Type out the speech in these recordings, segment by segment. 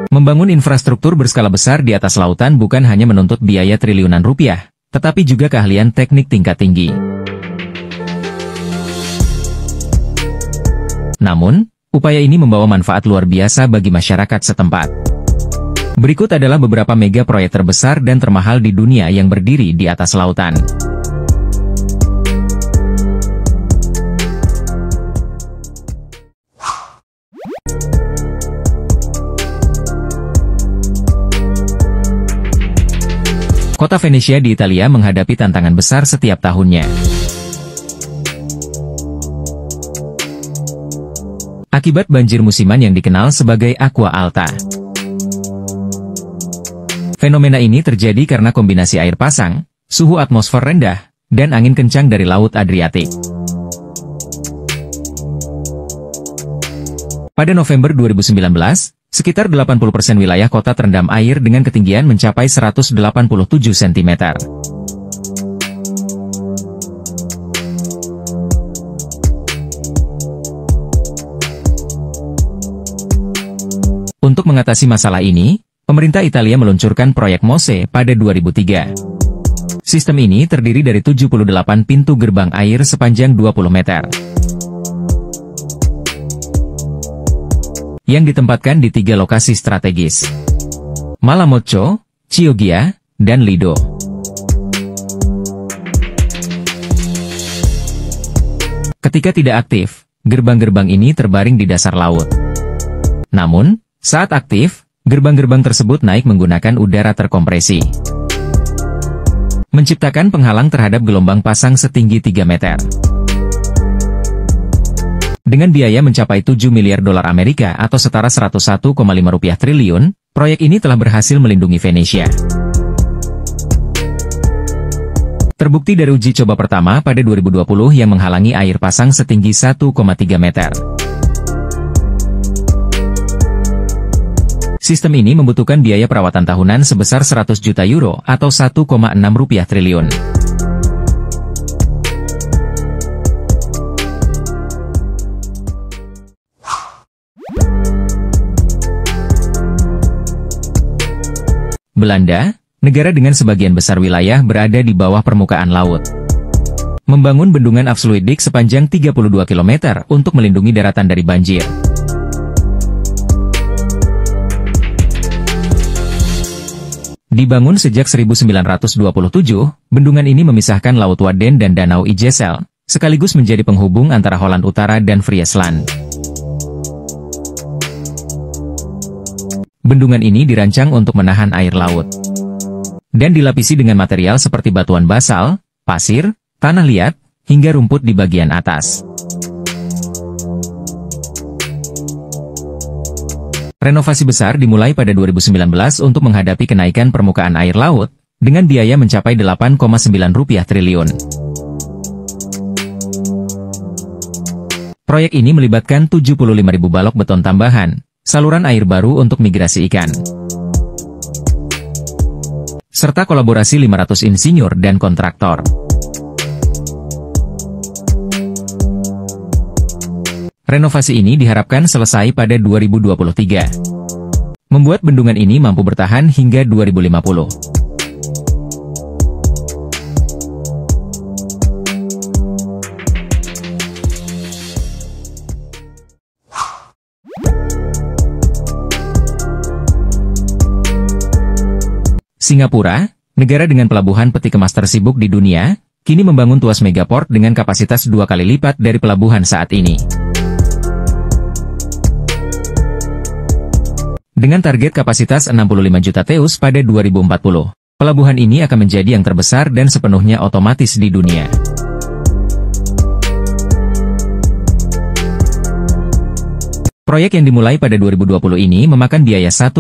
Membangun infrastruktur berskala besar di atas lautan bukan hanya menuntut biaya triliunan rupiah, tetapi juga keahlian teknik tingkat tinggi. Namun, upaya ini membawa manfaat luar biasa bagi masyarakat setempat. Berikut adalah beberapa mega proyek terbesar dan termahal di dunia yang berdiri di atas lautan. Kota Venesia di Italia menghadapi tantangan besar setiap tahunnya. Akibat banjir musiman yang dikenal sebagai aqua alta. Fenomena ini terjadi karena kombinasi air pasang, suhu atmosfer rendah, dan angin kencang dari Laut Adriatik. Pada November 2019, sekitar 80% wilayah kota terendam air dengan ketinggian mencapai 187 cm. Untuk mengatasi masalah ini, pemerintah Italia meluncurkan proyek MOSE pada 2003. Sistem ini terdiri dari 78 pintu gerbang air sepanjang 20 meter. Yang ditempatkan di 3 lokasi strategis: Malamocco, Chioggia, dan Lido. Ketika tidak aktif, gerbang-gerbang ini terbaring di dasar laut. Namun, saat aktif, gerbang-gerbang tersebut naik menggunakan udara terkompresi, menciptakan penghalang terhadap gelombang pasang setinggi 3 meter. Dengan biaya mencapai 7 miliar dolar Amerika atau setara 101,5 rupiah triliun, proyek ini telah berhasil melindungi Venesia. Terbukti dari uji coba pertama pada 2020 yang menghalangi air pasang setinggi 1,3 meter. Sistem ini membutuhkan biaya perawatan tahunan sebesar 100 juta euro atau 1,6 rupiah triliun. Belanda, negara dengan sebagian besar wilayah berada di bawah permukaan laut, membangun bendungan Afsluitdijk sepanjang 32 km untuk melindungi daratan dari banjir. Dibangun sejak 1927, bendungan ini memisahkan Laut Wadden dan Danau IJssel, sekaligus menjadi penghubung antara Holland Utara dan Friesland. Bendungan ini dirancang untuk menahan air laut dan dilapisi dengan material seperti batuan basal, pasir, tanah liat, hingga rumput di bagian atas. Renovasi besar dimulai pada 2019 untuk menghadapi kenaikan permukaan air laut, dengan biaya mencapai 8,9 rupiah triliun. Proyek ini melibatkan 75.000 balok beton tambahan, saluran air baru untuk migrasi ikan, serta kolaborasi 500 insinyur dan kontraktor. Renovasi ini diharapkan selesai pada 2023, membuat bendungan ini mampu bertahan hingga 2050. Singapura, negara dengan pelabuhan peti kemas tersibuk di dunia, kini membangun Tuas Megaport dengan kapasitas 2 kali lipat dari pelabuhan saat ini. Dengan target kapasitas 65 juta TEU pada 2040, pelabuhan ini akan menjadi yang terbesar dan sepenuhnya otomatis di dunia. Proyek yang dimulai pada 2020 ini memakan biaya 1,7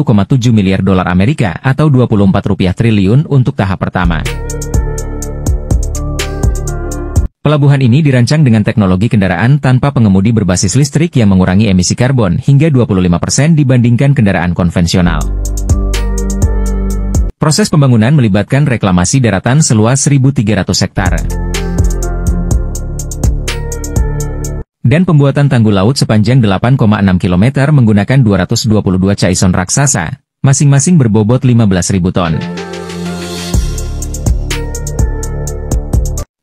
miliar dolar Amerika atau 24 rupiah triliun untuk tahap pertama. Pelabuhan ini dirancang dengan teknologi kendaraan tanpa pengemudi berbasis listrik yang mengurangi emisi karbon hingga 25% dibandingkan kendaraan konvensional. Proses pembangunan melibatkan reklamasi daratan seluas 1.300 hektar. dan pembuatan tanggul laut sepanjang 8,6 km menggunakan 222 caisson raksasa, masing-masing berbobot 15.000 ton.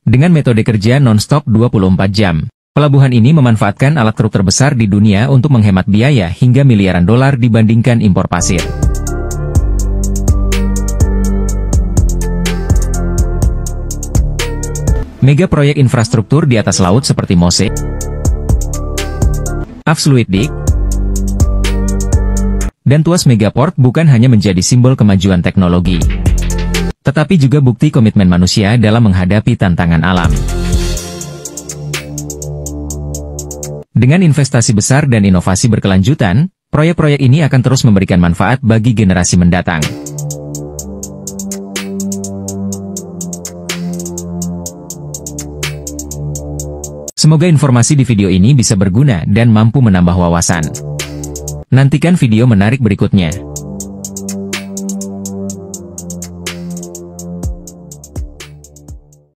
Dengan metode kerja non-stop 24 jam, pelabuhan ini memanfaatkan alat truk terbesar di dunia untuk menghemat biaya hingga miliaran dolar dibandingkan impor pasir. Mega proyek infrastruktur di atas laut seperti Mose, Afsluitdijk, dan Tuas Megaport bukan hanya menjadi simbol kemajuan teknologi, tetapi juga bukti komitmen manusia dalam menghadapi tantangan alam. Dengan investasi besar dan inovasi berkelanjutan, proyek-proyek ini akan terus memberikan manfaat bagi generasi mendatang. Semoga informasi di video ini bisa berguna dan mampu menambah wawasan. Nantikan video menarik berikutnya.